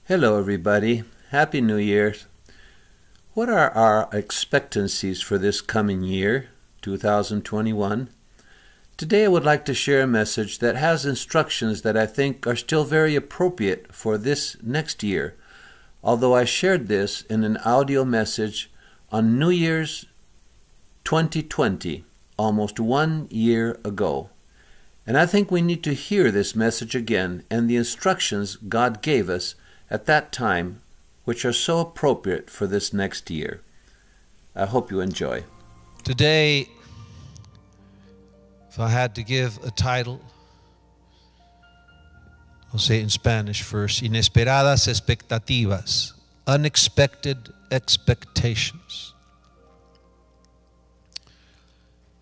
Hello, everybody. Happy New Year. What are our expectancies for this coming year, 2021? Today I would like to share a message that has instructions that I think are still very appropriate for this next year, although I shared this in an audio message on New Year's 2020, almost 1 year ago. And I think we need to hear this message again and the instructions God gave us at that time, which are so appropriate for this next year. I hope you enjoy. Today, if I had to give a title, I'll say it in Spanish first: Inesperadas expectativas, unexpected expectations.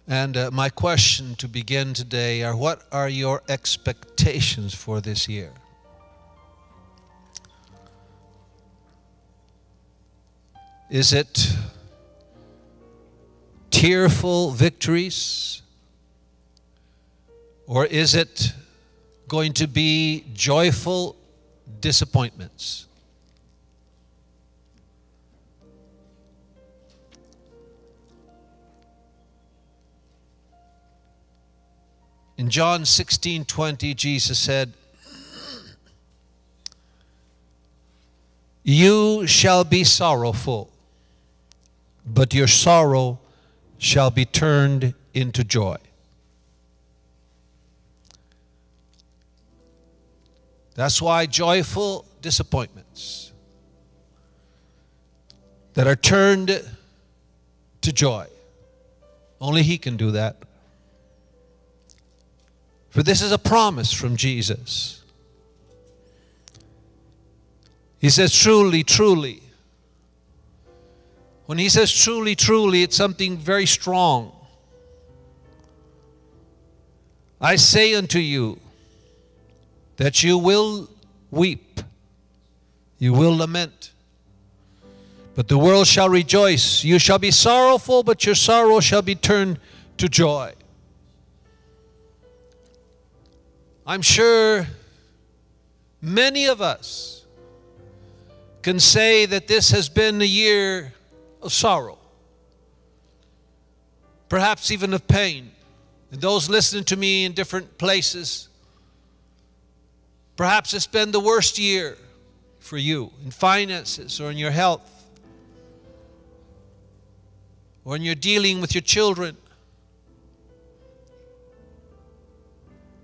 And my question to begin today are, what are your expectations for this year? Is it tearful victories? Or is it going to be joyful disappointments? In John 16:20, Jesus said, "You shall be sorrowful, but your sorrow shall be turned into joy." That's why joyful disappointments that are turned to joy, only He can do that. For this is a promise from Jesus. He says, truly, truly. When He says truly, truly, it's something very strong. I say unto you that you will weep, you will lament, but the world shall rejoice. You shall be sorrowful, but your sorrow shall be turned to joy. I'm sure many of us can say that this has been a year of sorrow, perhaps even of pain. And those listening to me in different places, perhaps it's been the worst year for you in finances or in your health, or in your dealing with your children,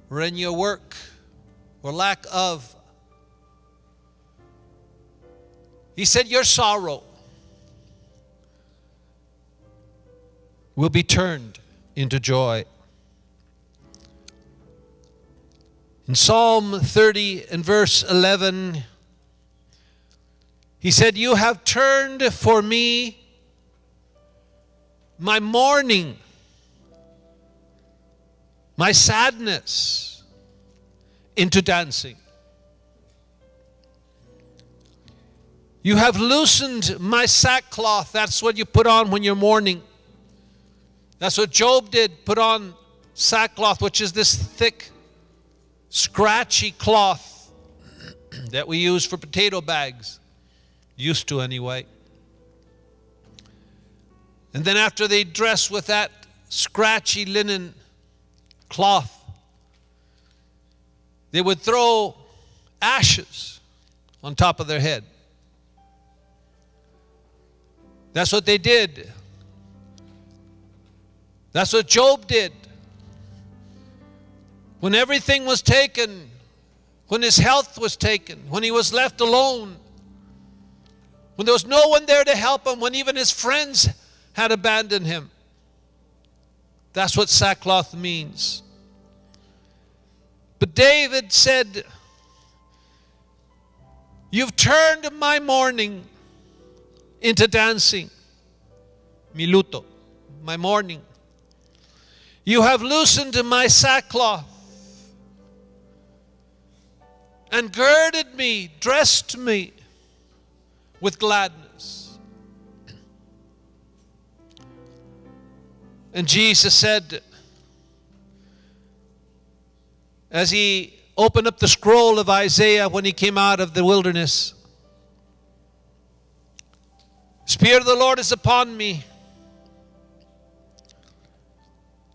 or in your work, or lack of. He said your sorrow will be turned into joy. In Psalm 30 and verse 11, He said, "You have turned for me my mourning, my sadness, into dancing. You have loosened my sackcloth." That's what you put on when you're mourning. That's what Job did, put on sackcloth, which is this thick, scratchy cloth that we use for potato bags. Used to anyway. And then after they dress with that scratchy linen cloth, they would throw ashes on top of their head. That's what they did. That's what Job did. When everything was taken, when his health was taken, when he was left alone, when there was no one there to help him, when even his friends had abandoned him. That's what sackcloth means. But David said, "You've turned my mourning into dancing." Mi luto, my mourning. "You have loosened my sackcloth and girded me, dressed me with gladness." And Jesus said, as He opened up the scroll of Isaiah when He came out of the wilderness, Spirit of the Lord is upon me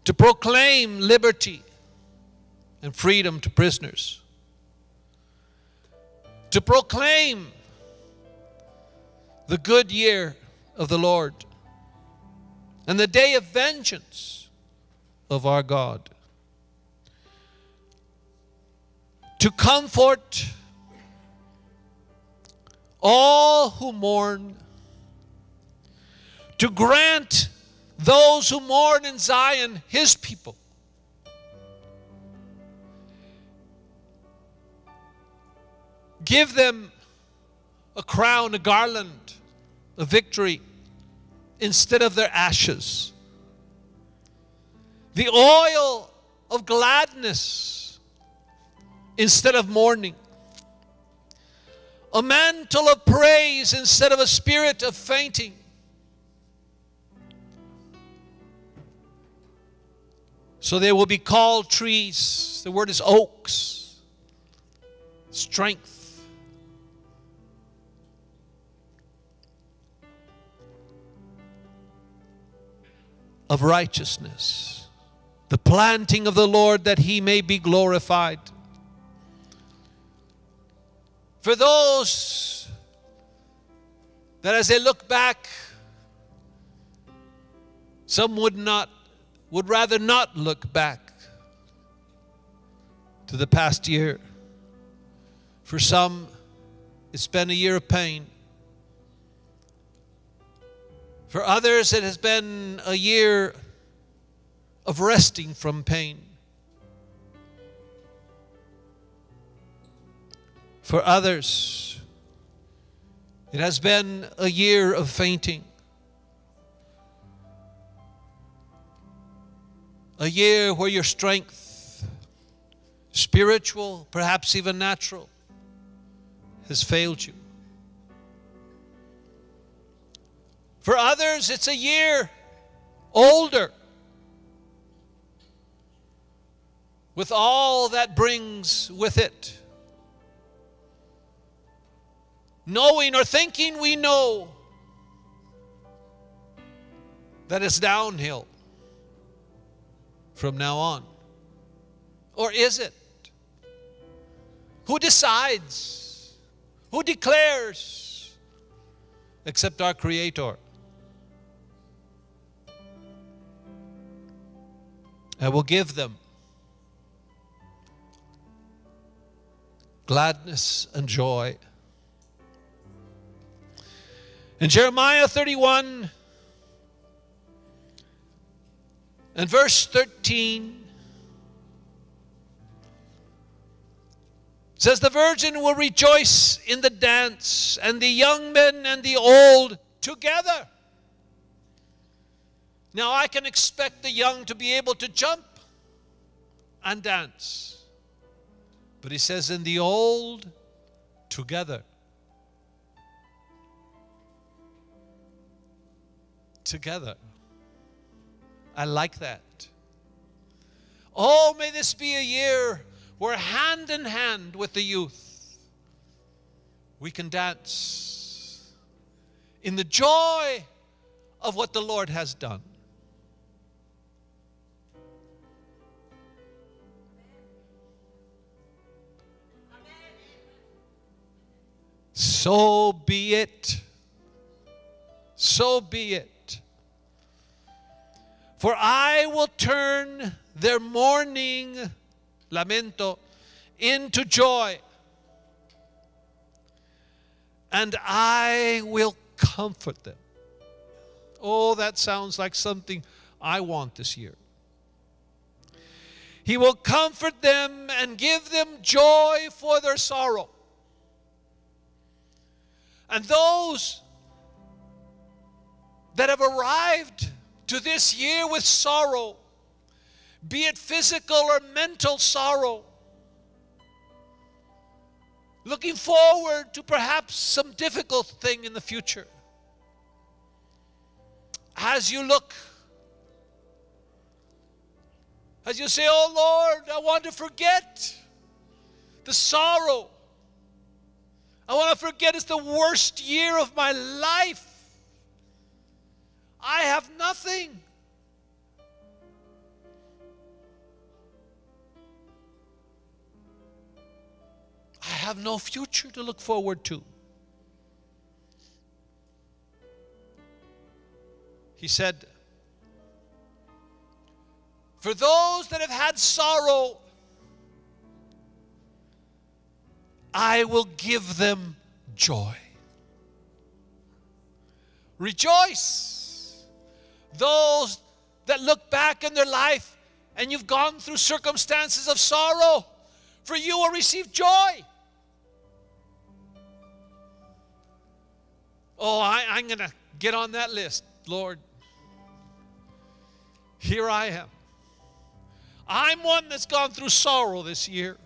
to proclaim liberty and freedom to prisoners, to proclaim the good year of the Lord and the day of vengeance of our God, to comfort all who mourn, to grant those who mourn in Zion, His people, give them a crown, a garland, a victory instead of their ashes, the oil of gladness instead of mourning, a mantle of praise instead of a spirit of fainting. So they will be called trees. The word is oaks. Strength. Of righteousness. The planting of the Lord, that He may be glorified. For those that as they look back, some would rather not look back to the past year. For some, it's been a year of pain. For others, it has been a year of resting from pain. For others, it has been a year of fainting. A year where your strength, spiritual, perhaps even natural, has failed you. For others, it's a year older, with all that brings with it. Knowing or thinking we know that it's downhill from now on. Or is it? Who decides? Who declares? Except our Creator. I will give them gladness and joy. In Jeremiah 31 and verse 13, it says, the virgin will rejoice in the dance, and the young men and the old together. Now I can expect the young to be able to jump and dance. But he says, in the old together. Together. I like that. Oh, may this be a year where hand in hand with the youth, we can dance in the joy of what the Lord has done. So be it. So be it. For I will turn their mourning, lamento, into joy. And I will comfort them. Oh, that sounds like something I want this year. He will comfort them and give them joy for their sorrow. And those that have arrived to this year with sorrow, be it physical or mental sorrow, looking forward to perhaps some difficult thing in the future. As you look, as you say, oh Lord, I want to forget the sorrow. I want to forget it's the worst year of my life. I have nothing. I have no future to look forward to. He said, for those that have had sorrow, I will give them joy. Rejoice. Those that look back in their life and you've gone through circumstances of sorrow, for you will receive joy. Oh, I'm going to get on that list, Lord. Here I am. I'm one that's gone through sorrow this year.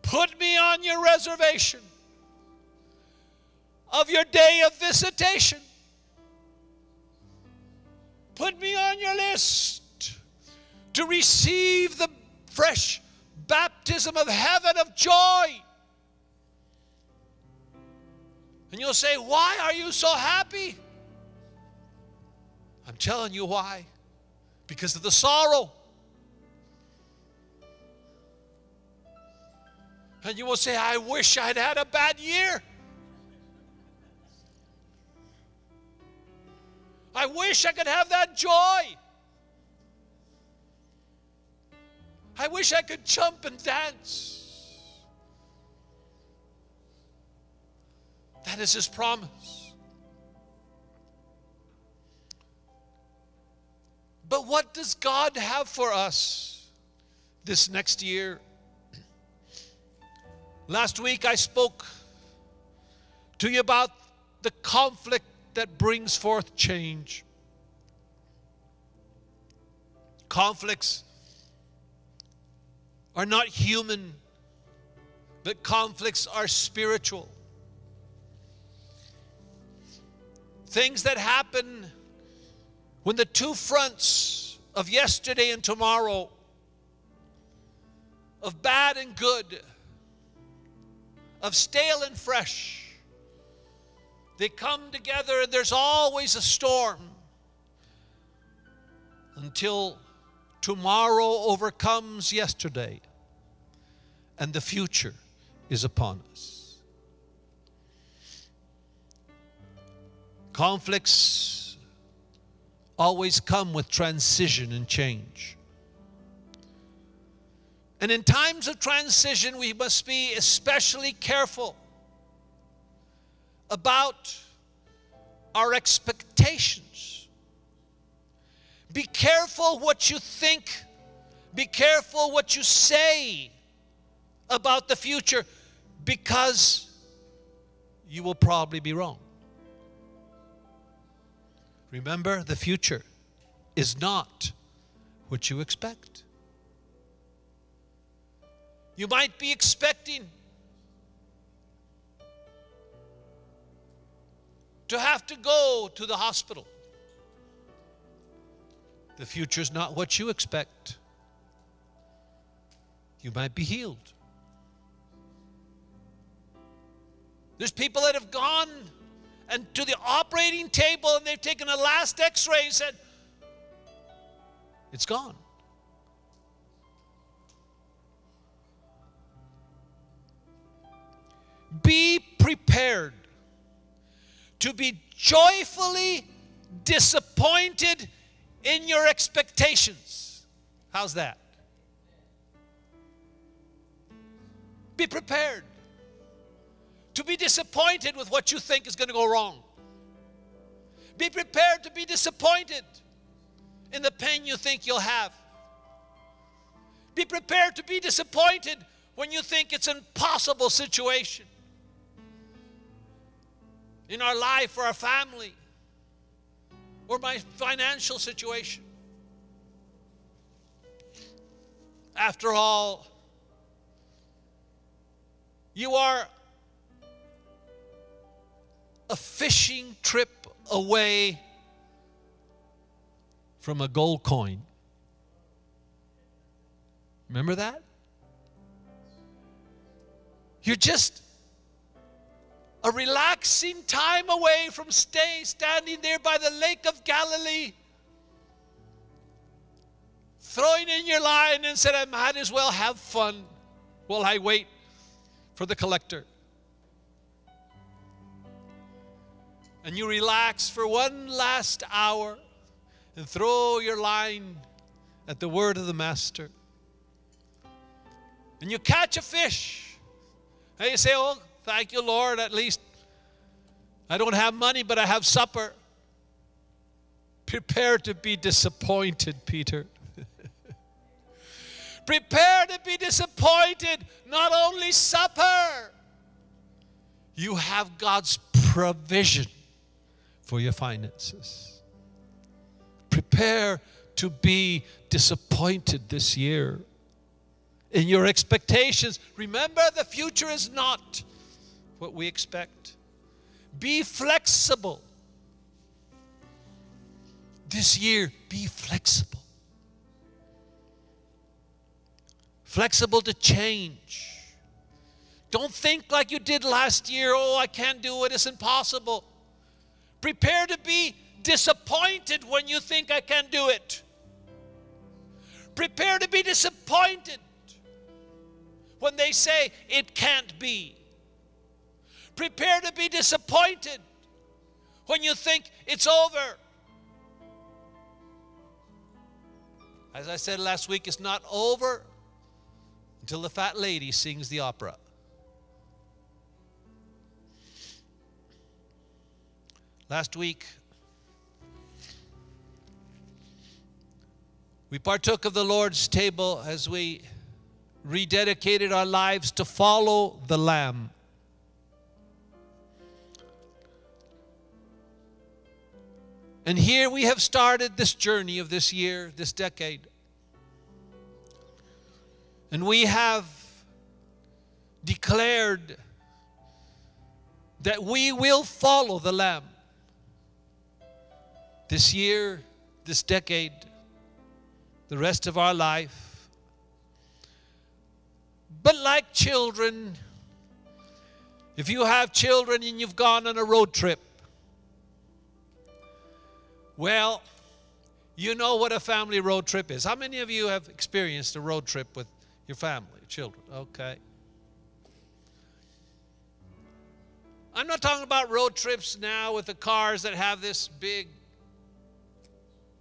Put me on your reservation of your day of visitation. Put me on your list to receive the fresh baptism of heaven of joy. And you'll say, why are you so happy? I'm telling you why. Because of the sorrow. And you will say, I wish I'd had a bad year. I wish I could have that joy. I wish I could jump and dance. That is His promise. But what does God have for us this next year? Last week I spoke to you about the conflict that brings forth change. Conflicts are not human, but conflicts are spiritual. Things that happen when the two fronts of yesterday and tomorrow, of bad and good, of stale and fresh, they come together and there's always a storm until tomorrow overcomes yesterday and the future is upon us. Conflicts always come with transition and change. And in times of transition, we must be especially careful about our expectations. Be careful what you think. Be careful what you say about the future, because you will probably be wrong. Remember, the future is not what you expect. You might be expecting to have to go to the hospital. The future is not what you expect. You might be healed. There's people that have gone and to the operating table and they've taken a last x-ray and said, it's gone. Be prepared to be joyfully disappointed in your expectations. How's that? Be prepared to be disappointed with what you think is going to go wrong. Be prepared to be disappointed in the pain you think you'll have. Be prepared to be disappointed when you think it's an impossible situation in our life or our family or my financial situation. After all, you are a fishing trip away from a gold coin. Remember that? You're just a relaxing time away from standing there by the Lake of Galilee, throwing in your line and said, I might as well have fun while I wait for the collector. And you relax for one last hour and throw your line at the word of the Master. And you catch a fish. And you say, oh, thank you, Lord, at least I don't have money, but I have supper. Prepare to be disappointed, Peter. Prepare to be disappointed. Not only supper, you have God's provision for your finances. Prepare to be disappointed this year in your expectations. Remember, the future is not what we expect. Be flexible. This year, be flexible. Flexible to change. Don't think like you did last year, oh, I can't do it, it's impossible. Prepare to be disappointed when you think I can't do it. Prepare to be disappointed when they say it can't be. Prepare to be disappointed when you think it's over. As I said last week, it's not over until the fat lady sings the opera. Last week, we partook of the Lord's table as we rededicated our lives to follow the Lamb. And here we have started this journey of this year, this decade. And we have declared that we will follow the Lamb this year, this decade, the rest of our life. But like children, if you have children and you've gone on a road trip, well, you know what a family road trip is. How many of you have experienced a road trip with your family, children? Okay. I'm not talking about road trips now with the cars that have this big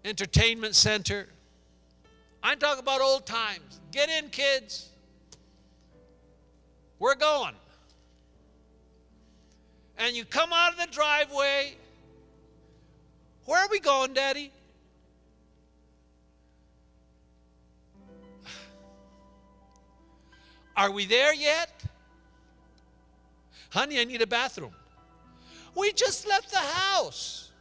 entertainment center. I'm talking about old times. Get in, kids. We're going. And you come out of the driveway. Where are we going, Daddy? Are we there yet? Honey, I need a bathroom. We just left the house.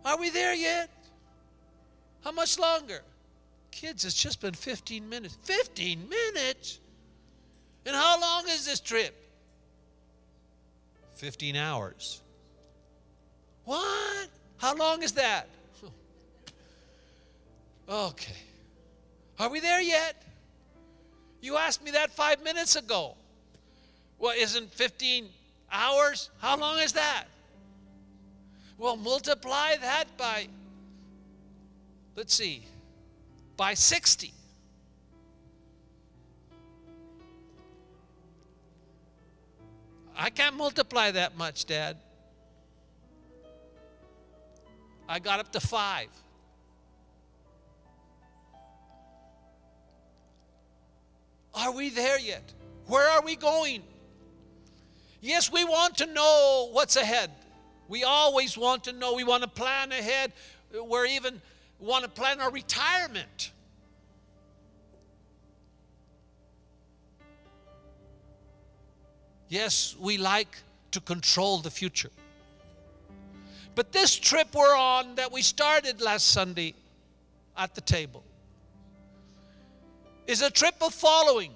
Are we there yet? How much longer? Kids, it's just been 15 minutes. 15 minutes? And how long is this trip? 15 hours. What? How long is that? Okay. Are we there yet? You asked me that 5 minutes ago. Well, isn't 15 hours? How long is that? Well, multiply that by, let's see, by 60. I can't multiply that much, Dad. I got up to 5. Are we there yet? Where are we going? Yes, we want to know what's ahead. We always want to know. We want to plan ahead. We even want to plan our retirement. Yes, we like to control the future. But this trip we're on that we started last Sunday at the table is a trip of following.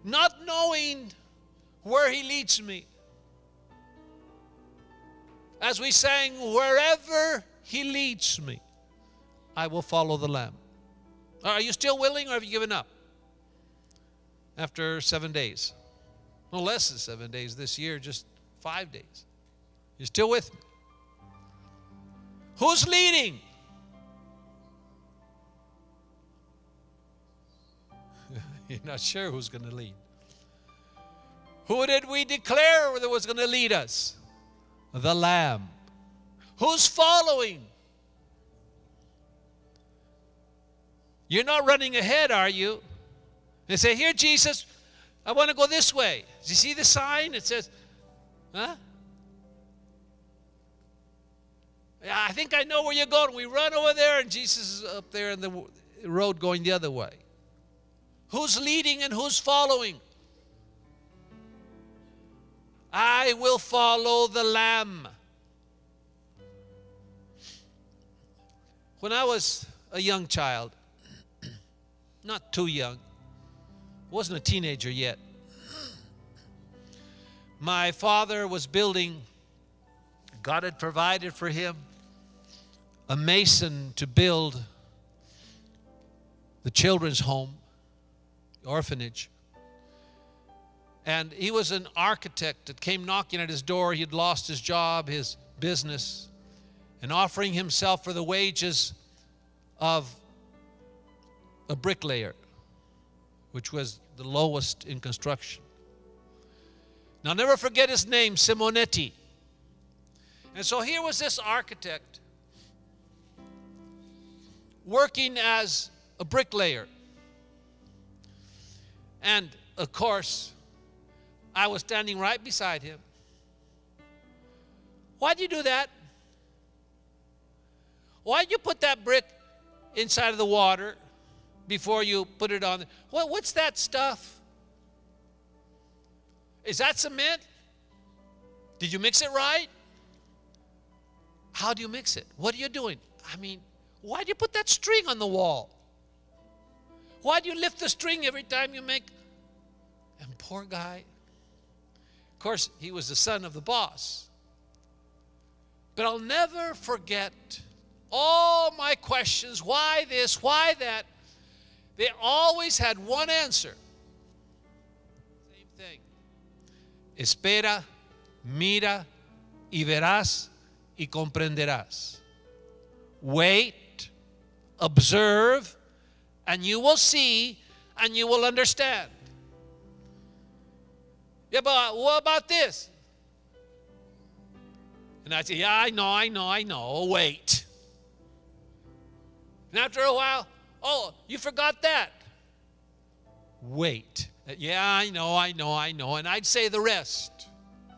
Not knowing where He leads me. As we sang, wherever He leads me, I will follow the Lamb. Are you still willing or have you given up? after 7 days. No less than 7 days this year, just 5 days. You still with me? Who's leading? You're not sure who's going to lead. Who did we declare that was going to lead us? The Lamb. Who's following? You're not running ahead, are you? They say, here, Jesus, I want to go this way. Do you see the sign? It says, huh? Yeah, I think I know where you're going. We run over there, and Jesus is up there in the road going the other way. Who's leading and who's following? I will follow the Lamb. When I was a young child, not too young, wasn't a teenager yet, my father was building, God had provided for him a mason to build the children's home, the orphanage. And he was an architect that came knocking at his door. He had lost his job, his business, and offering himself for the wages of a bricklayer, which was the lowest in construction. Now, I'll never forget his name, Simonetti. And so here was this architect working as a bricklayer. And, of course, I was standing right beside him. Why'd you do that? Why'd you put that brick inside of the water before you put it on? What's that stuff? Is that cement? Did you mix it right? How do you mix it? What are you doing? I mean, why do you put that string on the wall? Why do you lift the string every time you make? And poor guy. Of course, he was the son of the boss. But I'll never forget all my questions. Why this? Why that? They always had one answer. Same thing. Espera, mira, y verás, y comprenderás. Wait, observe, and you will see, and you will understand. Yeah, but what about this? And I'd say, yeah, I know. Wait. And after a while, oh, you forgot that. Wait. Yeah, I know. And I'd say the rest.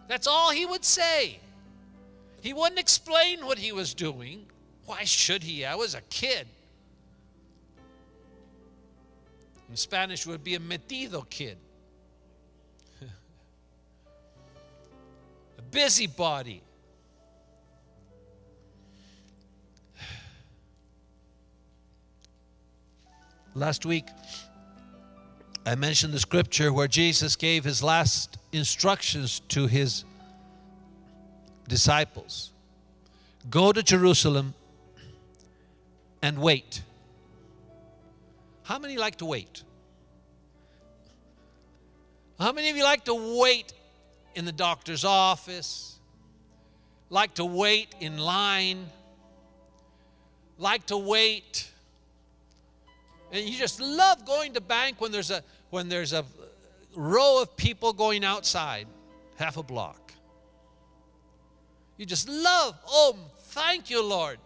That's all he would say. He wouldn't explain what he was doing. Why should he? I was a kid. In Spanish, it would be a metido kid. A busybody. Last week, I mentioned the scripture where Jesus gave his last instructions to his disciples. Go to Jerusalem and wait. How many like to wait? How many of you like to wait in the doctor's office? Like to wait in line? Like to wait? And you just love going to bank when there's a row of people going outside, half a block. You just love, oh, thank you, Lord.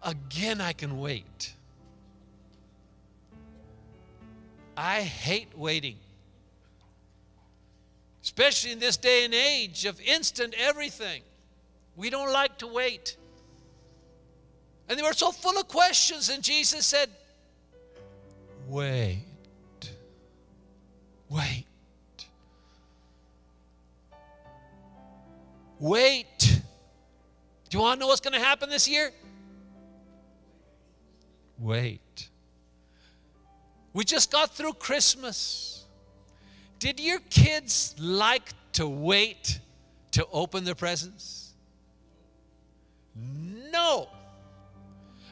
Again, I can wait. I hate waiting. Especially in this day and age of instant everything. We don't like to wait. And they were so full of questions, and Jesus said, wait. Wait. Wait. Do you want to know what's going to happen this year? Wait. We just got through Christmas. Did your kids like to wait to open their presents? No.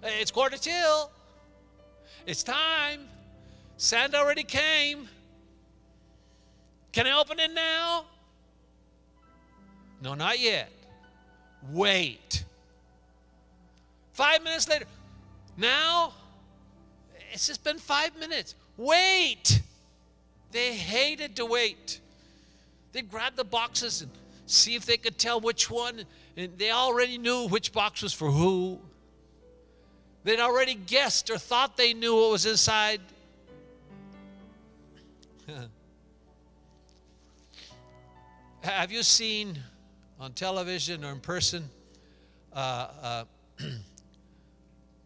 It's 1:45. It's time. Santa already came. Can I open it now? No, not yet. Wait. 5 minutes later. Now, it's just been 5 minutes. Wait. They hated to wait. They'd grab the boxes and see if they could tell which one. And they already knew which box was for who. They'd already guessed or thought they knew what was inside. Have you seen on television or in person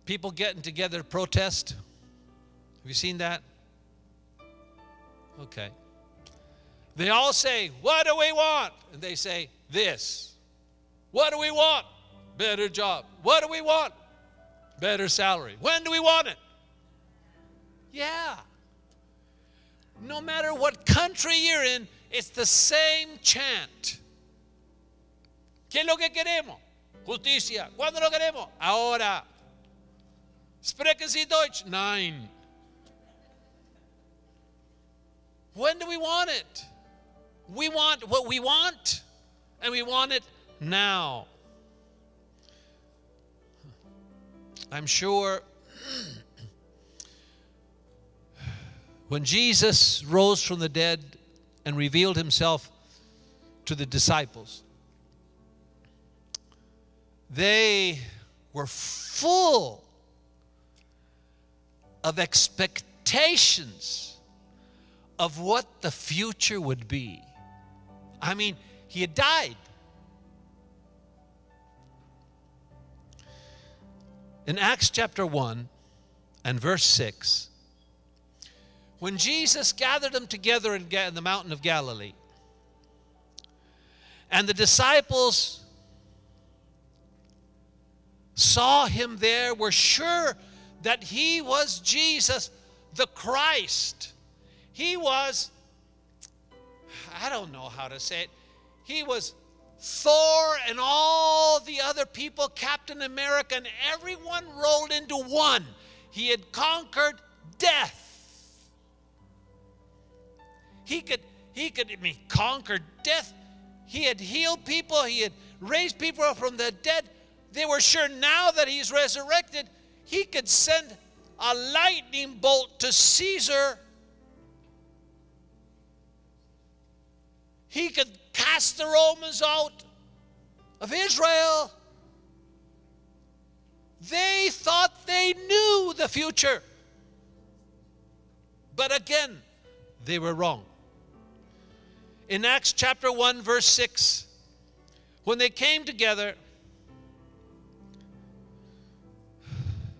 people getting together to protest? Have you seen that? Okay. They all say, what do we want? And they say, this. What do we want? Better job. What do we want? Better salary. When do we want it? Yeah. No matter what country you're in, it's the same chant. ¿Qué es lo que queremos? Justicia. ¿Cuándo lo queremos? Ahora. Sprechen Sie Deutsch? Nein. When do we want it? We want what we want, and we want it now. I'm sure when Jesus rose from the dead and revealed himself to the disciples, they were full of expectations of what the future would be. I mean, he had died. In Acts chapter 1 and verse 6, when Jesus gathered them together in the mountain of Galilee, and the disciples saw him there, were sure that he was Jesus the Christ. He was, I don't know how to say it, he was Thor and all the other people, Captain America, and everyone rolled into one. He had conquered death. He conquered death. He had healed people. He had raised people up from the dead. They were sure now that he's resurrected, he could send a lightning bolt to Caesar. He could cast the Romans out of Israel. They thought they knew the future. But again, they were wrong. In Acts chapter 1, verse 6, when they came together,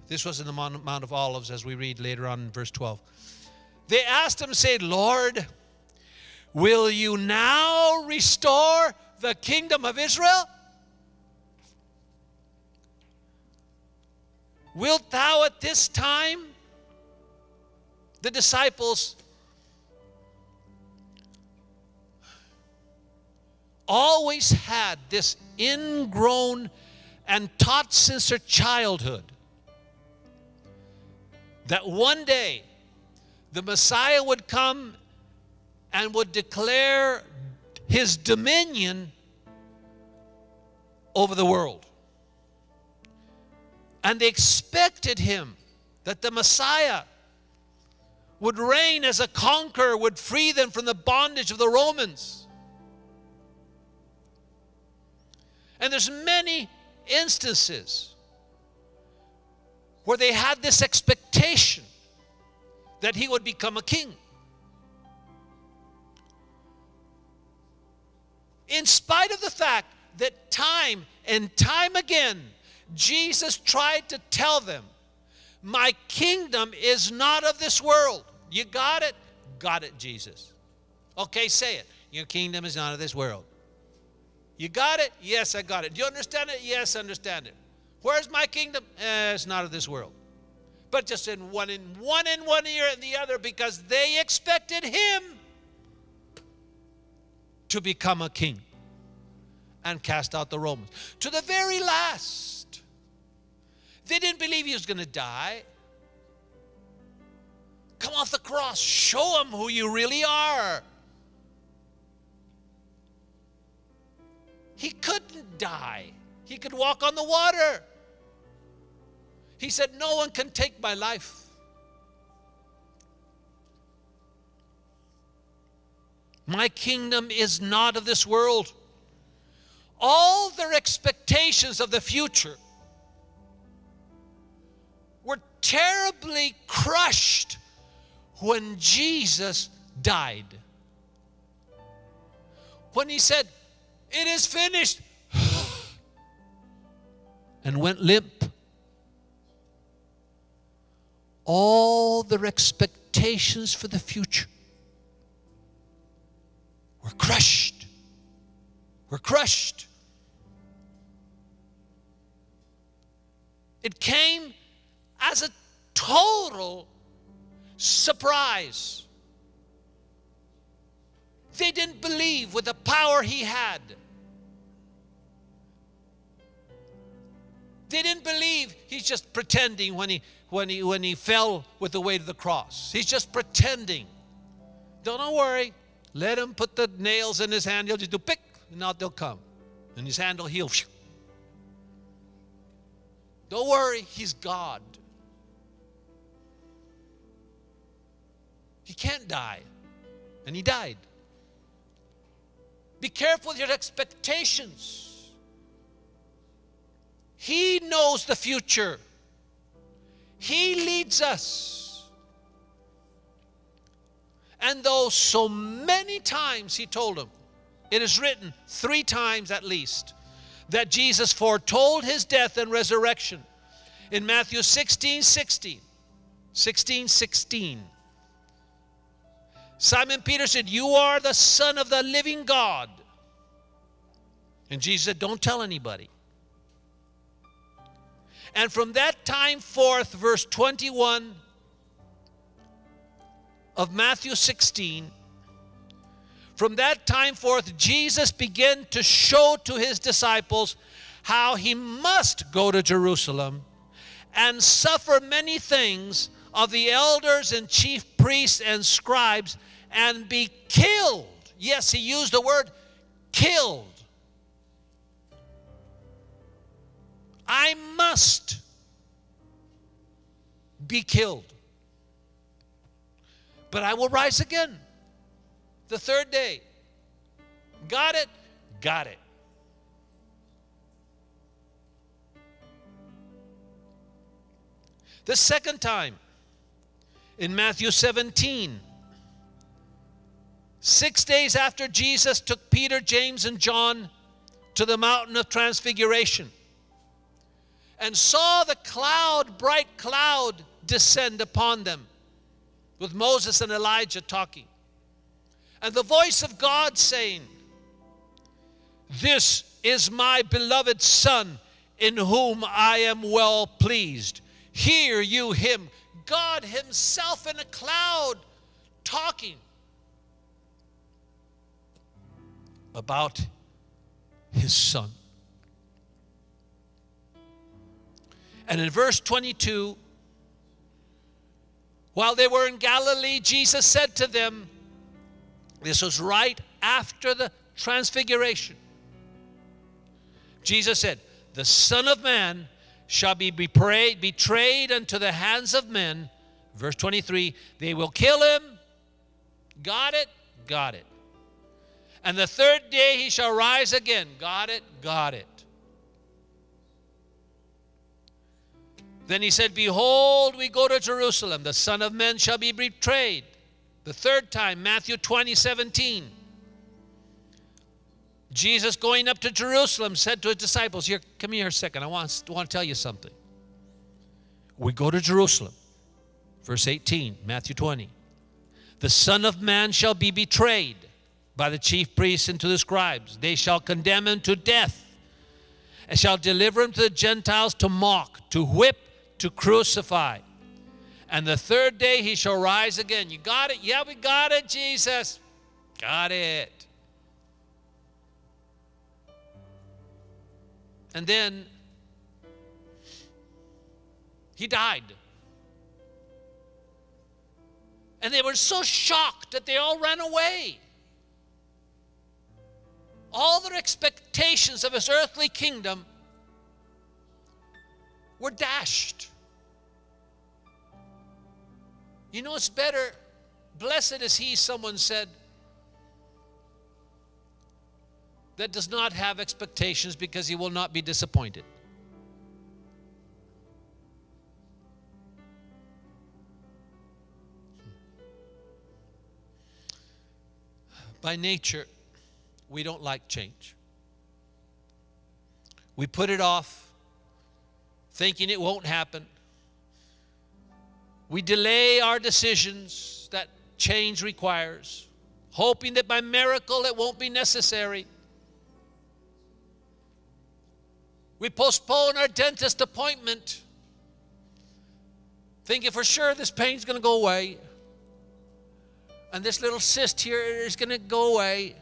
this was in the Mount of Olives, as we read later on in verse 12. They asked him, say, Lord, will you now restore the kingdom of Israel? Wilt thou at this time? The disciples always had this ingrown and taught since their childhood that one day the Messiah would come and would declare his dominion over the world. And they expected him, that the Messiah would reign as a conqueror, would free them from the bondage of the Romans. And there's many instances where they had this expectation that he would become a king. In spite of the fact that time and time again, Jesus tried to tell them, my kingdom is not of this world. You got it? Got it, Jesus. Okay, say it. Your kingdom is not of this world. You got it? Yes, I got it. Do you understand it? Yes, I understand it. Where's my kingdom? It's not of this world. But just in one ear and the other, because they expected him to become a king and cast out the Romans. To the very last. They didn't believe he was going to die. Come off the cross. Show them who you really are. he couldn't die. He could walk on the water. He said, no one can take my life. My kingdom is not of this world. All their expectations of the future were terribly crushed when Jesus died. When he said, it is finished, and went limp, all their expectations for the future were crushed. Were crushed. It came as a total surprise. They didn't believe with the power he had. They didn't believe he's just pretending when he fell with the weight of the cross. He's just pretending. Don't worry. Let him put the nails in his hand. He'll just do pick, and out they'll come. And his hand will heal. Don't worry. He's God. He can't die. And he died. Be careful with your expectations. He knows the future. He leads us. And though so many times he told them, it is written 3 times at least, that Jesus foretold his death and resurrection. In Matthew 16:16, Simon Peter said, you are the Son of the living God. And Jesus said, don't tell anybody. And from that time forth, verse 21 of Matthew 16, from that time forth, Jesus began to show to his disciples how he must go to Jerusalem and suffer many things of the elders and chief priests and scribes and be killed. Yes, he used the word killed. I must be killed. But I will rise again the 3rd day. Got it? Got it. The second time, in Matthew 17, 6 days after Jesus took Peter, James, and John to the mountain of transfiguration and saw the bright cloud descend upon them with Moses and Elijah talking, and the voice of God saying, this is my beloved Son, in whom I am well pleased. Hear you him. God himself in a cloud talking about his Son. And in verse 22, while they were in Galilee, Jesus said to them, this was right after the transfiguration. Jesus said, the Son of Man shall be betrayed unto the hands of men. Verse 23, they will kill him. Got it? Got it. And the 3rd day he shall rise again. Got it? Got it. Then he said, behold, we go to Jerusalem. The Son of Man shall be betrayed. The 3rd time, Matthew 20:17. Jesus going up to Jerusalem said to his disciples, here, come here a second. I want to tell you something. We go to Jerusalem. Verse 18, Matthew 20. The Son of Man shall be betrayed by the chief priests and to the scribes. They shall condemn him to death and shall deliver him to the Gentiles to mock, to whip, to crucify. And the 3rd day he shall rise again. You got it? Yeah, we got it, Jesus. Got it. And then he died. And they were so shocked that they all ran away. All their expectations expectations of his earthly kingdom were dashed. You know, it's better, blessed is he, someone said, that does not have expectations, because he will not be disappointed. By nature, we don't like change. We put it off, thinking it won't happen. We delay our decisions that change requires, hoping that by miracle it won't be necessary. We postpone our dentist appointment, thinking for sure this pain's going to go away, and this little cyst here is going to go away.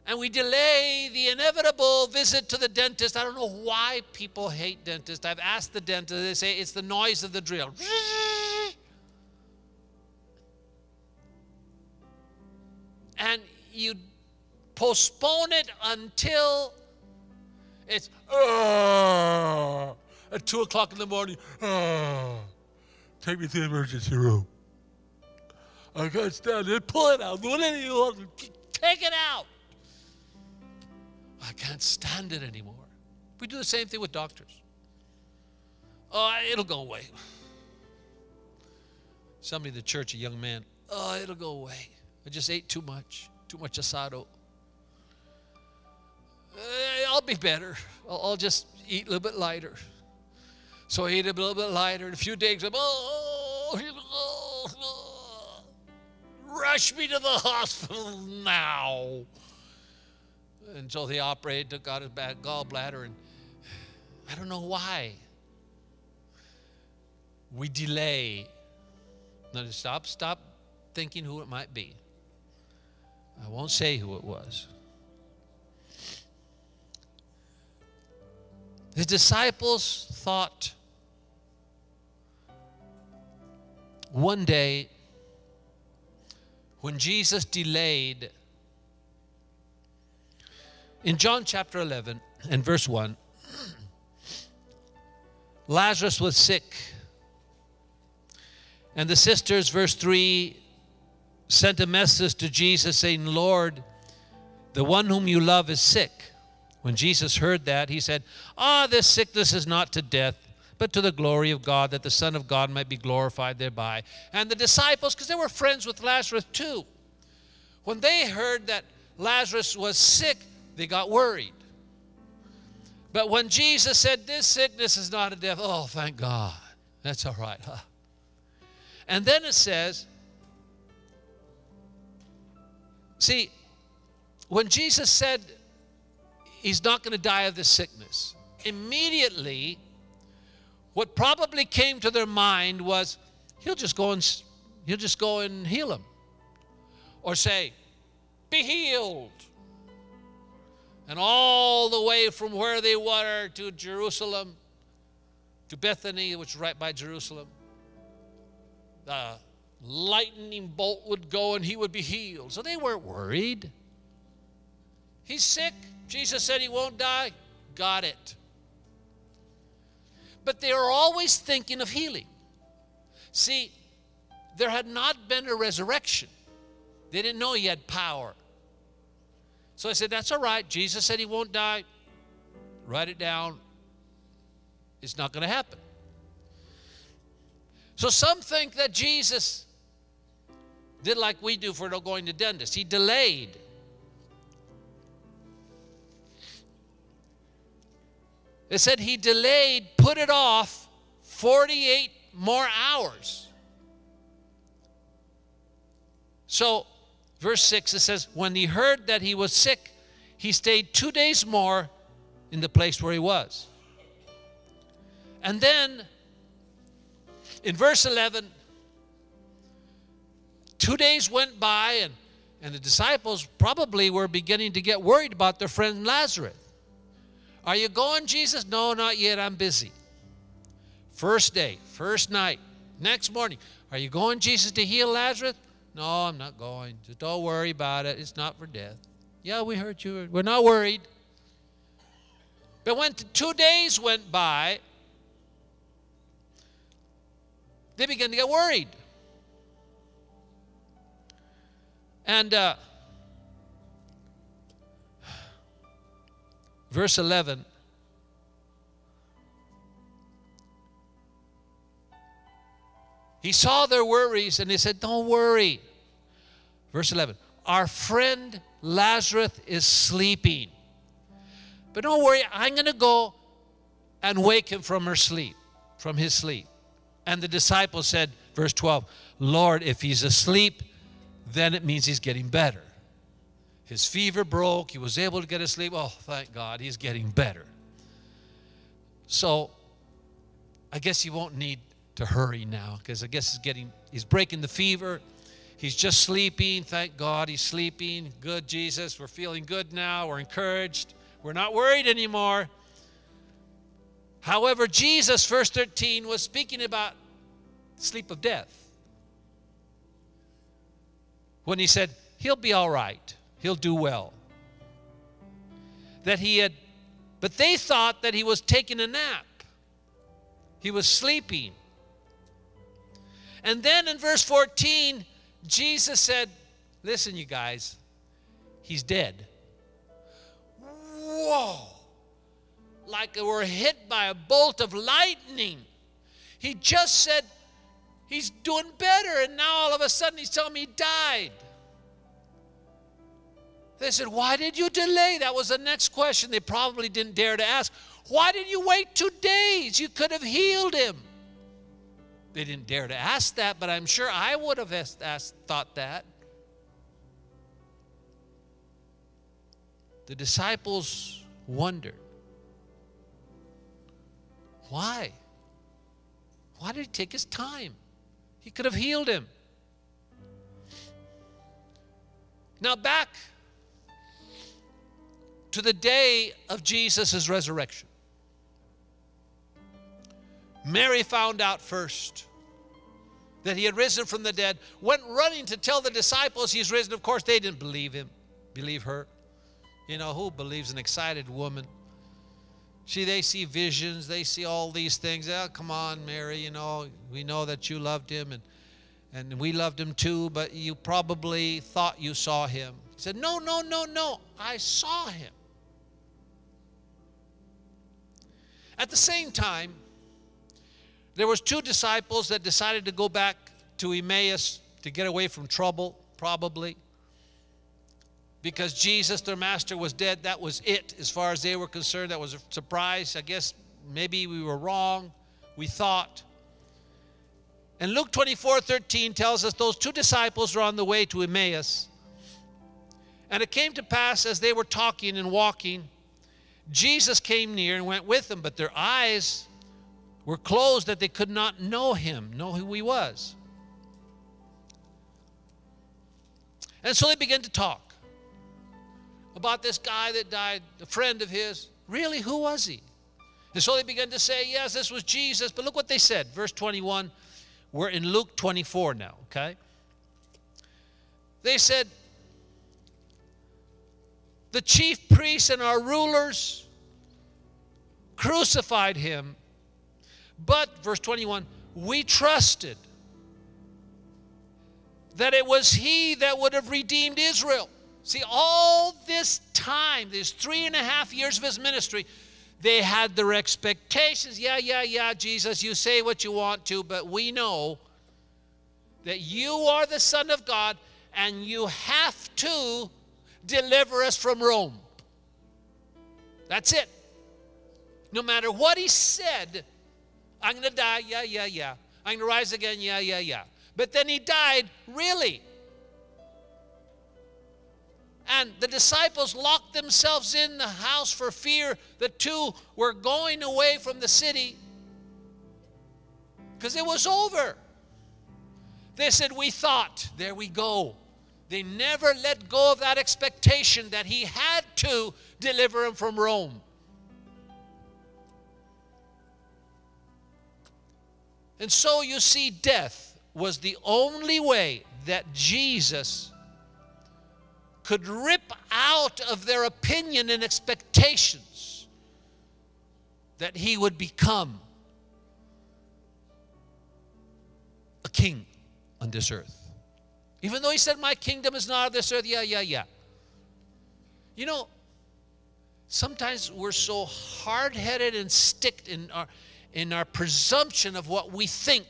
And we delay the inevitable visit to the dentist. I don't know why people hate dentists. I've asked the dentist, they say it's the noise of the drill. And you postpone it until it's at 2 o'clock in the morning. Take me to the emergency room. I can't stand it. Pull it out. Take it out. I can't stand it anymore. We do the same thing with doctors. Oh, it'll go away. Somebody in the church, a young man, oh, it'll go away. I just ate too much asado. I'll be better. I'll just eat a little bit lighter. So I ate a little bit lighter. In a few days, I'm, rush me to the hospital now. And so they operated, took out his bad gallbladder, and I don't know why. We delay. Now stop thinking who it might be. I won't say who it was. His disciples thought one day when Jesus delayed, in John chapter 11 and verse 1, Lazarus was sick. And the sisters, verse 3, sent a message to Jesus saying, Lord, the one whom you love is sick. When Jesus heard that, he said, this sickness is not to death, but to the glory of God, that the Son of God might be glorified thereby. And the disciples, because they were friends with Lazarus too, when they heard that Lazarus was sick, they got worried. But when Jesus said, this sickness is not a death, oh, thank God. That's all right, huh? And then it says, see, when Jesus said he's not going to die of this sickness, immediately what probably came to their mind was, he'll just go and heal him. Or say, be healed. And all the way from where they were to Jerusalem, to Bethany, which is right by Jerusalem, the lightning bolt would go and he would be healed. So they weren't worried. He's sick. Jesus said he won't die. Got it. But they were always thinking of healing. See, there had not been a resurrection. They didn't know he had power. So I said, that's all right. Jesus said he won't die. Write it down. It's not going to happen. So some think that Jesus did like we do for going to dentist. He delayed. They said he delayed, put it off 48 more hours. So, verse 6, it says, when he heard that he was sick, he stayed 2 days more in the place where he was. And then, in verse 11, 2 days went by, and the disciples probably were beginning to get worried about their friend Lazarus. Are you going, Jesus? No, not yet. I'm busy. First day, first night, next morning. Are you going, Jesus, to heal Lazarus? No, I'm not going. Just don't worry about it. It's not for death. Yeah, we heard you. We're not worried. But when 2 days went by, they began to get worried. And verse 11. He saw their worries and he said, don't worry. Verse 11. Our friend Lazarus is sleeping. But don't worry, I'm going to go and wake him from his sleep. And the disciples said, verse 12, Lord, if he's asleep, then it means he's getting better. His fever broke. He was able to get asleep. Oh, thank God, he's getting better. So I guess you won't need to hurry now, because I guess he's breaking the fever. He's just sleeping. Thank God he's sleeping. Good, Jesus. We're feeling good now. We're encouraged. We're not worried anymore. However, Jesus, verse 13, was speaking about sleep of death. When he said, he'll be all right. He'll do well. But they thought that he was taking a nap. He was sleeping. And then in verse 14, Jesus said, listen, you guys, he's dead. Whoa! Like they were hit by a bolt of lightning. He just said he's doing better, and now all of a sudden he's telling me he died. They said, why did you delay? That was the next question they probably didn't dare to ask. Why did you wait 2 days? You could have healed him. They didn't dare to ask that, but I'm sure I would have thought that. The disciples wondered. Why? Why did he take his time? He could have healed him. Now back to the day of Jesus' resurrection. Mary found out first that he had risen from the dead, went running to tell the disciples he's risen. Of course, they didn't believe her. You know, who believes an excited woman? They see visions, they see all these things. Oh, come on, Mary, you know, we know that you loved him and we loved him too, but you probably thought you saw him. He said, no, I saw him. At the same time, there was 2 disciples that decided to go back to Emmaus to get away from trouble, probably. Because Jesus, their master, was dead. That was it as far as they were concerned. That was a surprise. I guess maybe we were wrong, we thought. And Luke 24:13 tells us those 2 disciples were on the way to Emmaus. And it came to pass as they were talking and walking, Jesus came near and went with them, but their eyes were closed that they could not know who he was. And so they began to talk about this guy that died, a friend of his. Really, who was he? And so they began to say, yes, this was Jesus. But look what they said. Verse 21, we're in Luke 24 now, okay? They said, the chief priests and our rulers crucified him. But, verse 21, we trusted that it was he that would have redeemed Israel. See, all this time, these 3.5 years of his ministry, they had their expectations. Yeah, Jesus, you say what you want to, but we know that you are the Son of God and you have to deliver us from Rome. That's it. No matter what he said, I'm going to die, yeah. I'm going to rise again, yeah. But then he died, really. And the disciples locked themselves in the house for fear the 2 were going away from the city because it was over. They said, we thought, there we go. They never let go of that expectation that he had to deliver them from Rome. And so you see, death was the only way that Jesus could rip out of their opinion and expectations that he would become a king on this earth. Even though he said, my kingdom is not of this earth. Yeah. You know, sometimes we're so hard-headed and sticked in our presumption of what we think.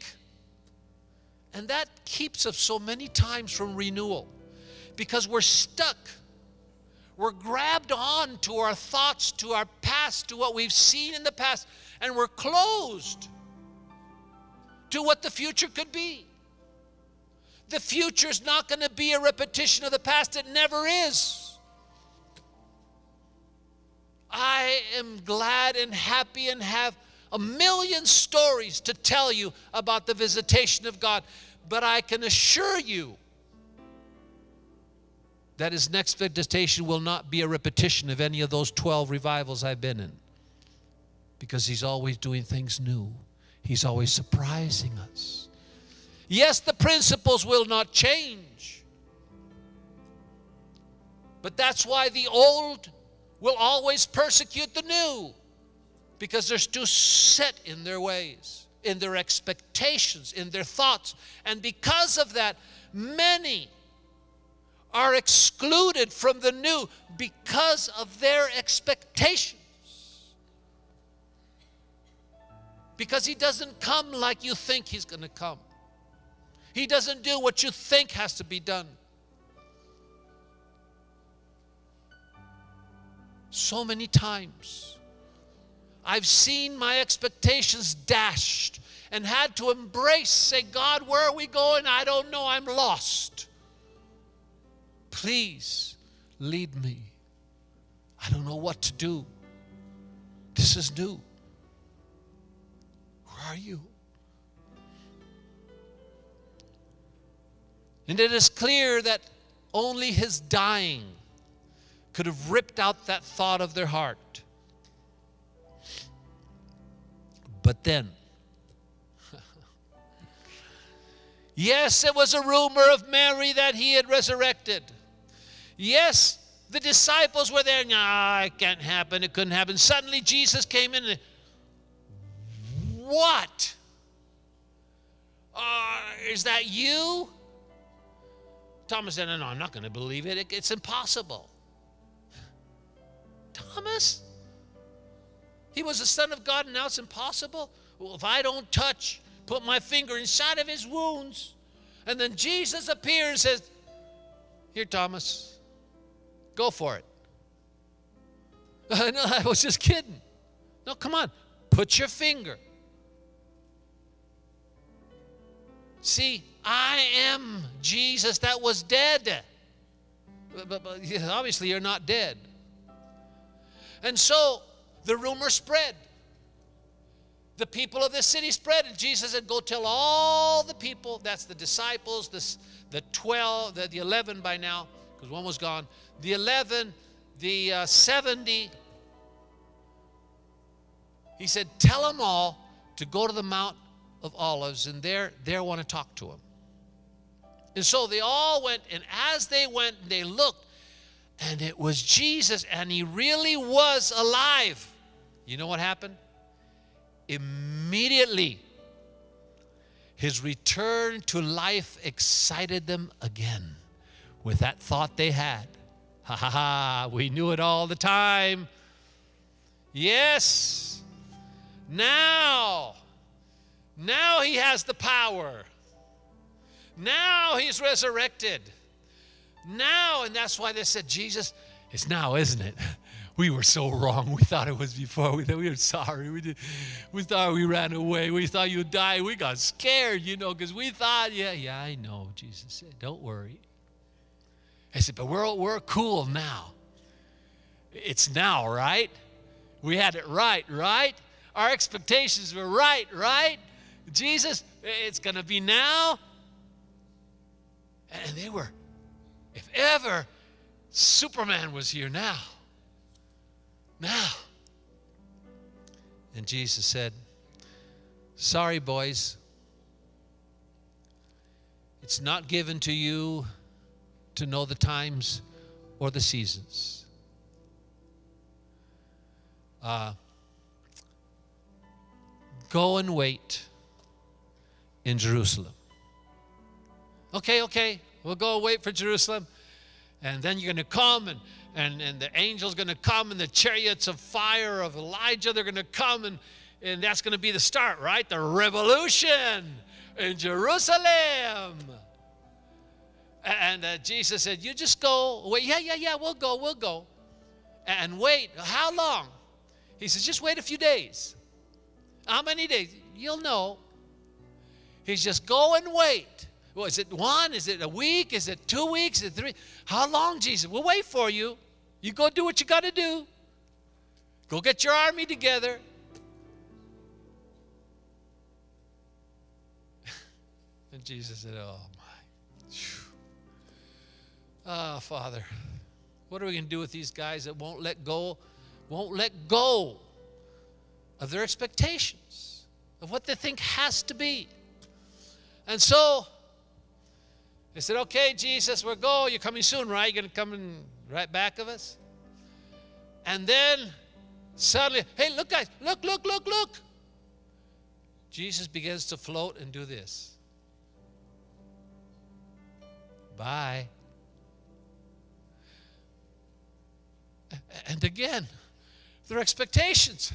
And that keeps us so many times from renewal, because we're stuck. We're grabbed on to our thoughts, to our past, to what we've seen in the past, and we're closed to what the future could be. The future's not going to be a repetition of the past. It never is. I am glad and happy and have a million stories to tell you about the visitation of God, but I can assure you that his next visitation will not be a repetition of any of those 12 revivals I've been in, because he's always doing things new. He's always surprising us. Yes, the principles will not change, but that's why the old will always persecute the new, because they're too set in their ways, in their expectations, in their thoughts. And because of that, many are excluded from the new because of their expectations. Because he doesn't come like you think he's going to come. He doesn't do what you think has to be done. So many times I've seen my expectations dashed and had to embrace, say, God, where are we going? I don't know. I'm lost. Please lead me. I don't know what to do. This is new. Where are you? And it is clear that only his dying could have ripped out that thought of their heart. But then, yes, it was a rumor of Mary that he had resurrected. Yes, the disciples were there. No, it can't happen. It couldn't happen. Suddenly Jesus came in and, what? Is that you? Thomas said, no, I'm not going to believe it. It's impossible. Thomas? He was the Son of God, and now it's impossible? Well, if I don't put my finger inside of his wounds, and then Jesus appears and says, here, Thomas, go for it. No, I was just kidding. No, come on, put your finger. See, I am Jesus that was dead. But obviously you're not dead. And so the rumor spread. The people of the city spread, and Jesus said, go tell all the people, that's the disciples, the 12, the 11 by now, because one was gone, the 11, the 70. He said, tell them all to go to the Mount of Olives, and there I want to talk to him. And so they all went, and as they went, they looked, and it was Jesus, and he really was alive. You know what happened? Immediately, his return to life excited them again with that thought they had. Ha ha ha, we knew it all the time. Yes, now he has the power. Now he's resurrected. Now, and that's why they said, Jesus, it's now, isn't it? We were so wrong. We thought it was before. We thought we were sorry. We thought we ran away. We thought you died. We got scared, because we thought, yeah, I know, Jesus said, don't worry. I said, but we're cool now. It's now, right? We had it right? Our expectations were right? Jesus, it's going to be now. And they were, if ever, Superman was here now. And Jesus said, sorry, boys. It's not given to you to know the times or the seasons. Go and wait in Jerusalem. Okay, we'll go wait for Jerusalem. And then you're going to come, and the angel's going to come, and the chariots of fire of Elijah, they're going to come, and that's going to be the start, right? The revolution in Jerusalem. And Jesus said, you just go. Wait, yeah, we'll go. And wait. How long? He says, just wait a few days. How many days? You'll know. He's just go and wait. Well, is it one? Is it a week? Is it 2 weeks? Is it 3? How long, Jesus? We'll wait for you. You go do what you got to do. Go get your army together. And Jesus said, oh, my. Oh, Father, what are we going to do with these guys that won't let go of their expectations, of what they think has to be? And so they said, okay, Jesus, we'll go. You're coming soon, right? You're going to come in right back of us? And then suddenly, hey, look, guys, look. Jesus begins to float and do this. Bye. And again, their expectations.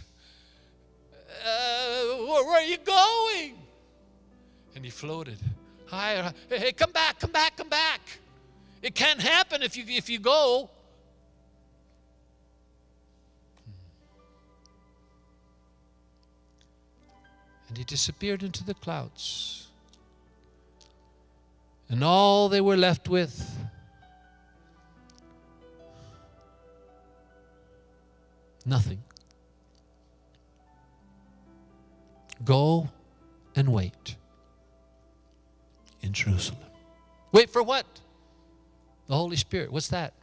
Where are you going? And he floated. Hi, hey, come back. It can't happen if you go. And he disappeared into the clouds. And all they were left with nothing. Go and wait in Jerusalem. Wait for what? The Holy Spirit. What's that?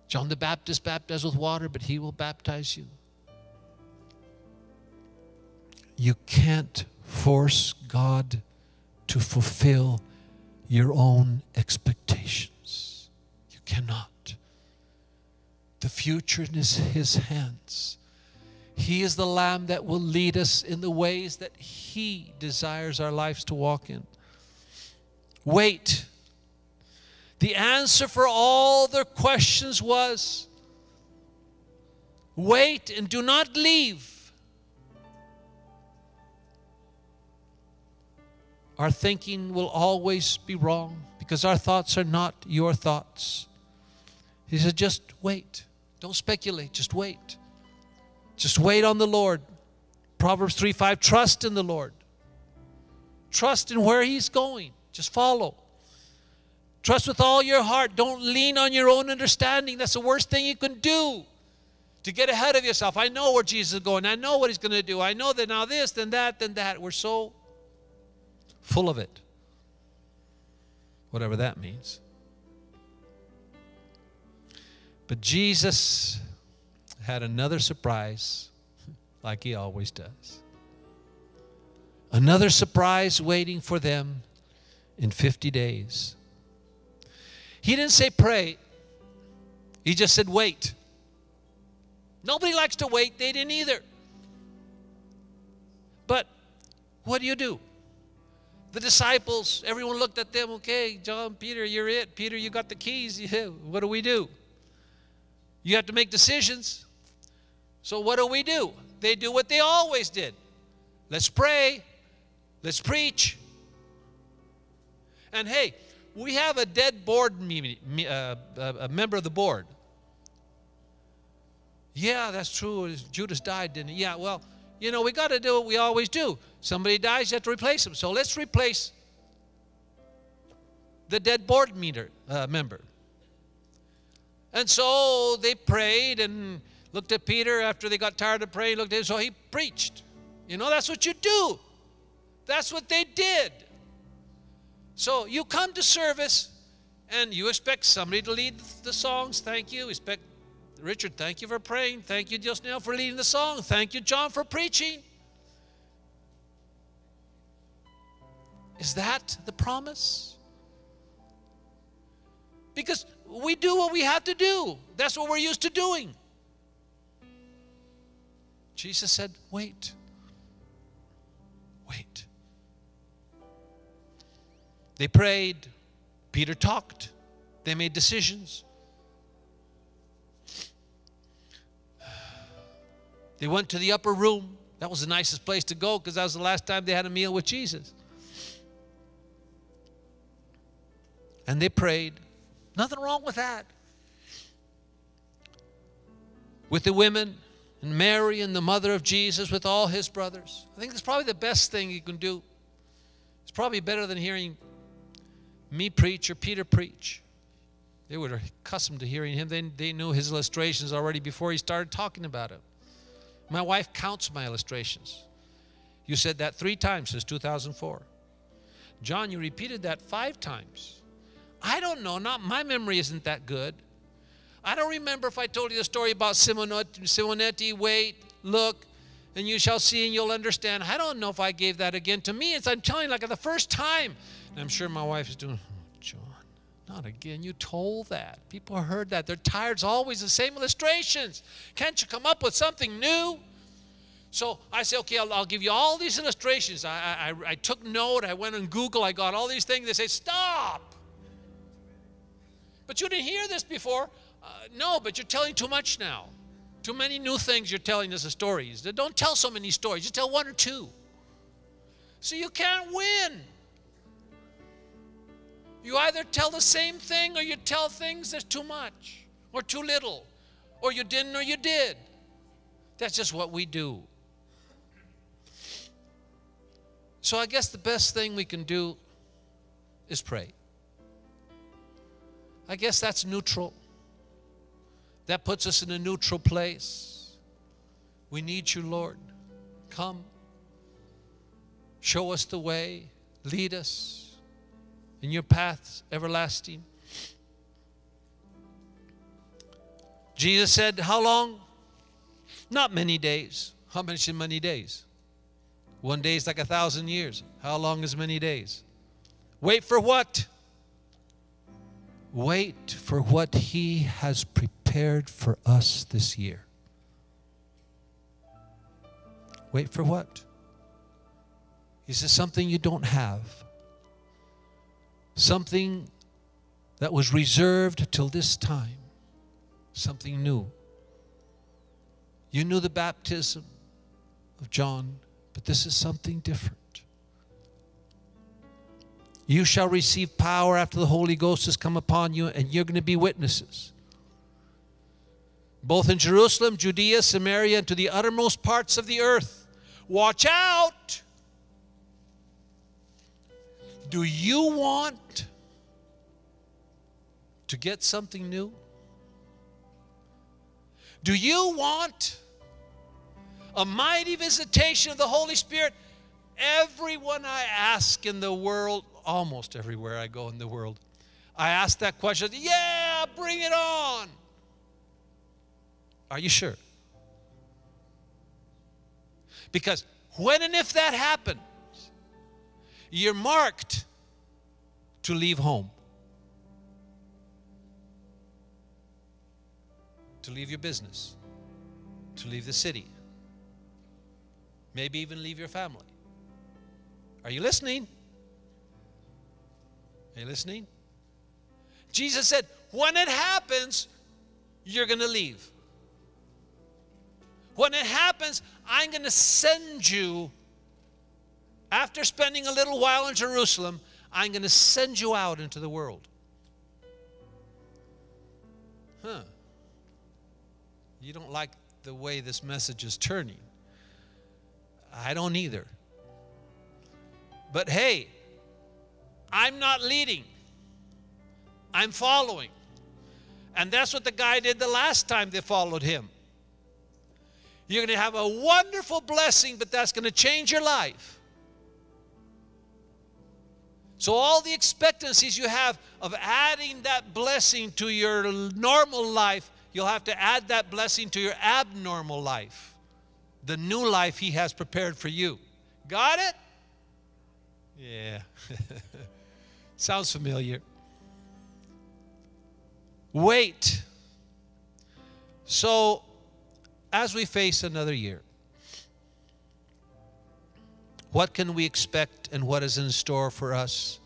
John the Baptist baptized with water, but he will baptize you. You can't force God to fulfill your own expectations. You cannot. The future is His hands. He is the Lamb that will lead us in the ways that He desires our lives to walk in. Wait. The answer for all their questions was, wait and do not leave. Our thinking will always be wrong because our thoughts are not your thoughts. He said, just wait. Don't speculate. Just wait. Just wait on the Lord. Proverbs 3:5, trust in the Lord. Trust in where He's going. Just follow. Trust with all your heart. Don't lean on your own understanding. That's the worst thing you can do, to get ahead of yourself. I know where Jesus is going. I know what He's going to do. I know that now this, then that, then that. We're so full of it, whatever that means. But Jesus had another surprise, like He always does. Another surprise waiting for them in 50 days. He didn't say pray. He just said wait. Nobody likes to wait. They didn't either. But what do? The disciples, everyone looked at them. Okay, John, Peter, you're it. Peter, you got the keys. Yeah, what do? You have to make decisions. So what do? They do what they always did. Let's pray. Let's preach. And hey, we have a dead board meeting, a member of the board. Yeah, that's true. Judas died, didn't he? Yeah, well, you know, we got to do what we always do. Somebody dies, you have to replace him. So let's replace the dead board member. And so they prayed and looked at Peter after they got tired of praying. Looked at him, so he preached. You know, that's what you do. That's what they did. So you come to service and you expect somebody to lead the songs. Thank you. Expect Richard, thank you for praying. Thank you, Justin, for leading the song. Thank you, John, for preaching. Is that the promise? Because we do what we have to do. That's what we're used to doing. Jesus said, wait. Wait. They prayed. Peter talked. They made decisions. They went to the upper room. That was the nicest place to go because that was the last time they had a meal with Jesus. And they prayed. Nothing wrong with that. With the women and Mary and the mother of Jesus, with all his brothers. I think that's probably the best thing you can do. It's probably better than hearing me preach or Peter preach. They were accustomed to hearing him. They knew his illustrations already before he started talking about it. My wife counts my illustrations. You said that 3 times since 2004. John, you repeated that 5 times. I don't know. My memory isn't that good. I don't remember if I told you the story about Simonetti, wait, look, and you shall see and you'll understand. I don't know if I gave that again. To me, I'm telling you, like the first time. And I'm sure my wife is doing, oh, John, not again. You told that. People heard that. They're tired. It's always the same illustrations. Can't you come up with something new? So I say, okay, I'll give you all these illustrations. I took note. I went on Google. I got all these things. They say, stop. But you didn't hear this before. No, but you're telling too much now. Too many new things you're telling us as stories. Don't tell so many stories. Just tell 1 or 2. So you can't win. You either tell the same thing or you tell things that's too much or too little. Or you didn't or you did. That's just what we do. So I guess the best thing we can do is pray. I guess that's neutral. That puts us in a neutral place. We need you, Lord. Come. Show us the way. Lead us in your paths everlasting. Jesus said, how long? Not many days. How many days? 1 day is like 1,000 years. How long is many days? Wait for what? Wait for what he has prepared for us this year. Wait for what? He says something you don't have. Something that was reserved till this time. Something new. You knew the baptism of John, but this is something different. You shall receive power after the Holy Ghost has come upon you, and you're going to be witnesses. Both in Jerusalem, Judea, Samaria, and to the uttermost parts of the earth. Watch out! Do you want to get something new? Do you want a mighty visitation of the Holy Spirit? Everyone I ask in the world, almost everywhere I go in the world, I ask that question, yeah, bring it on. Are you sure? Because when and if that happens, you're marked to leave home. To leave your business. To leave the city. Maybe even leave your family. Are you listening? Are you listening? Jesus said, when it happens, you're going to leave. When it happens, I'm going to send you, after spending a little while in Jerusalem, I'm going to send you out into the world. You don't like the way this message is turning. I don't either. But hey, I'm not leading. I'm following. And that's what the guy did the last time they followed him. You're going to have a wonderful blessing, but that's going to change your life. So all the expectancies you have of adding that blessing to your normal life, you'll have to add that blessing to your abnormal life. The new life he has prepared for you. Got it? Yeah. Sounds familiar. Wait. So, as we face another year, what can we expect and what is in store for us?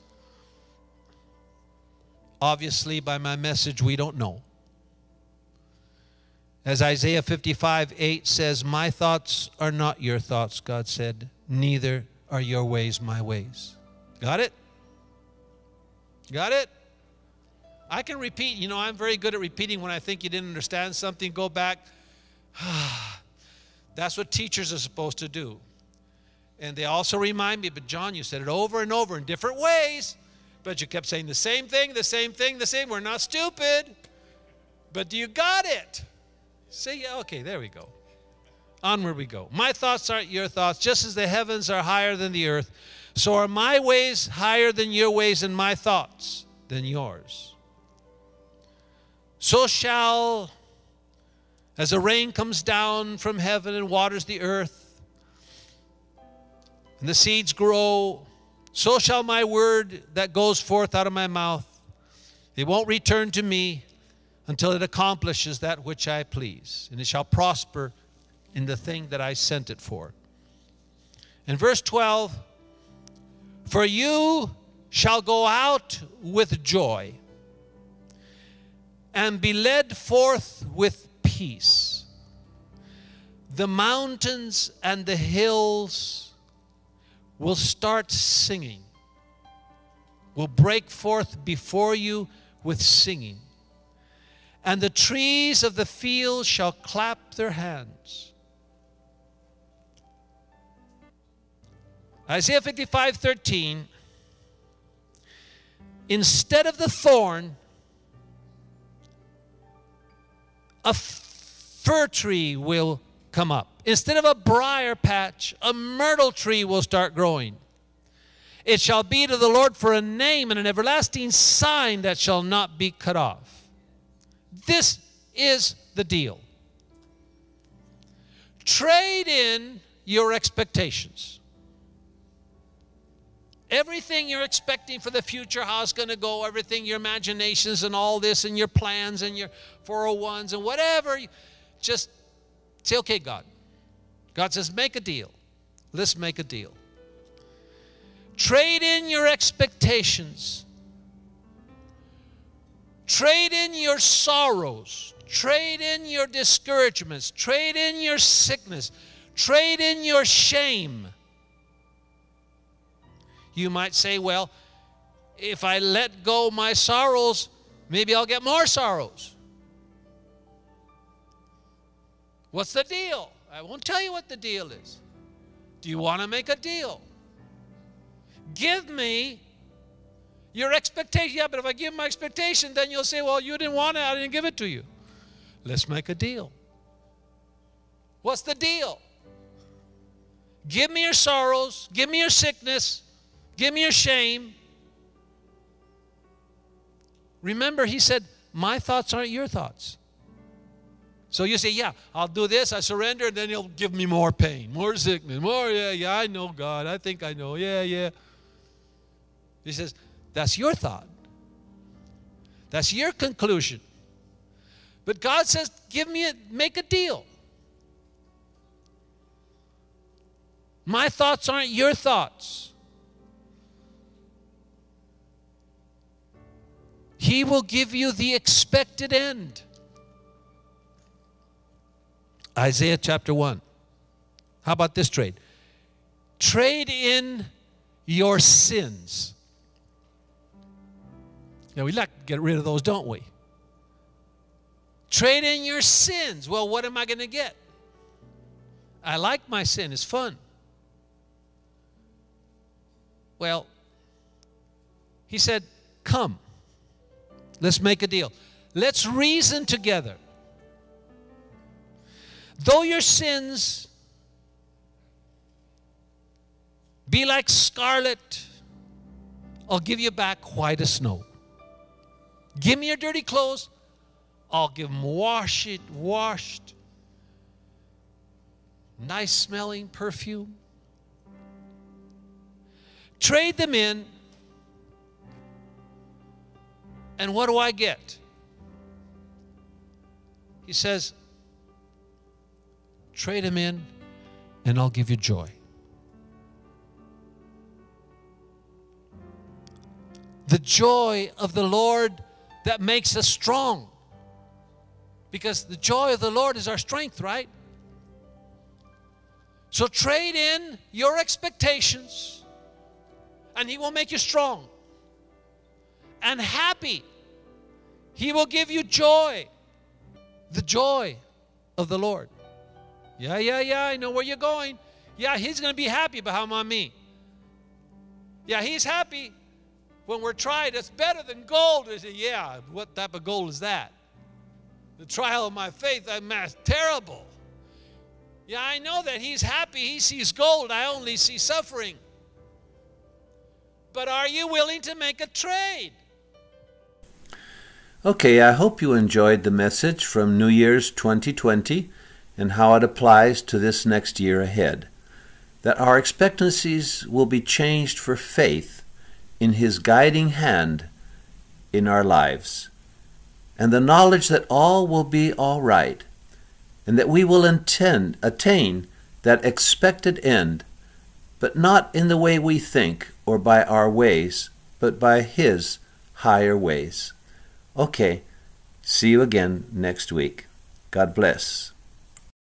Obviously, by my message, we don't know. As Isaiah 55:8 says, my thoughts are not your thoughts, God said, neither are your ways my ways. Got it? Got it? I can repeat. You know, I'm very good at repeating when I think you didn't understand something. Go back. That's what teachers are supposed to do. And they also remind me, but John, you said it over and over in different ways. But you kept saying the same thing, the same thing, the same. We're not stupid. But you got it. See, okay, there we go. Onward we go. My thoughts aren't your thoughts. Just as the heavens are higher than the earth, so are my ways higher than your ways and my thoughts than yours. So shall, as the rain comes down from heaven and waters the earth, and the seeds grow, so shall my word that goes forth out of my mouth. It won't return to me until it accomplishes that which I please, and it shall prosper in the thing that I sent it for. In verse 12, for you shall go out with joy and be led forth with peace. The mountains and the hills will start singing, will break forth before you with singing. And the trees of the field shall clap their hands. Isaiah 55:13, instead of the thorn, a fir tree will come up. Instead of a briar patch, a myrtle tree will start growing. It shall be to the Lord for a name and an everlasting sign that shall not be cut off. This is the deal. Trade in your expectations. Everything you're expecting for the future, how it's going to go, everything, your imaginations and all this and your plans and your 401s and whatever, just say, okay, God. God says, make a deal. Let's make a deal. Trade in your expectations. Trade in your sorrows. Trade in your discouragements. Trade in your sickness. Trade in your shame. You might say, well, if I let go my sorrows, maybe I'll get more sorrows. What's the deal? I won't tell you what the deal is. Do you want to make a deal? Give me your expectation. Yeah, but if I give my expectation, then you'll say, well, you didn't want it, I didn't give it to you. Let's make a deal. What's the deal? Give me your sorrows. Give me your sickness. Give me your shame. Remember, he said, my thoughts aren't your thoughts. So you say, yeah, I'll do this, I surrender, and then he'll give me more pain, more sickness, more, yeah, I know God, I think I know, yeah. He says, that's your thought. That's your conclusion. But God says, make a deal. My thoughts aren't your thoughts. He will give you the expected end. Isaiah chapter 1. How about this trade? Trade in your sins. Yeah, we like to get rid of those, don't we? Trade in your sins. Well, what am I going to get? I like my sin. It's fun. Well, he said, come. Let's make a deal. Let's reason together. Though your sins be like scarlet, I'll give you back white as snow. Give me your dirty clothes, I'll give them washed, nice smelling perfume. Trade them in, and what do I get? He says, trade him in and I'll give you joy. The joy of the Lord that makes us strong. Because the joy of the Lord is our strength, right? So trade in your expectations and He will make you strong and happy. He will give you joy. The joy of the Lord. Yeah, I know where you're going. Yeah, He's going to be happy about me. Yeah, He's happy when we're tried. It's better than gold. I say, yeah, what type of gold is that? The trial of my faith, that's terrible. Yeah, I know that He's happy. He sees gold. I only see suffering. But are you willing to make a trade? Okay, I hope you enjoyed the message from New Year's 2020 and how it applies to this next year ahead. That our expectancies will be changed for faith in His guiding hand in our lives, and the knowledge that all will be all right, and that we will attain that expected end, but not in the way we think or by our ways, but by His higher ways. Okay, see you again next week. God bless.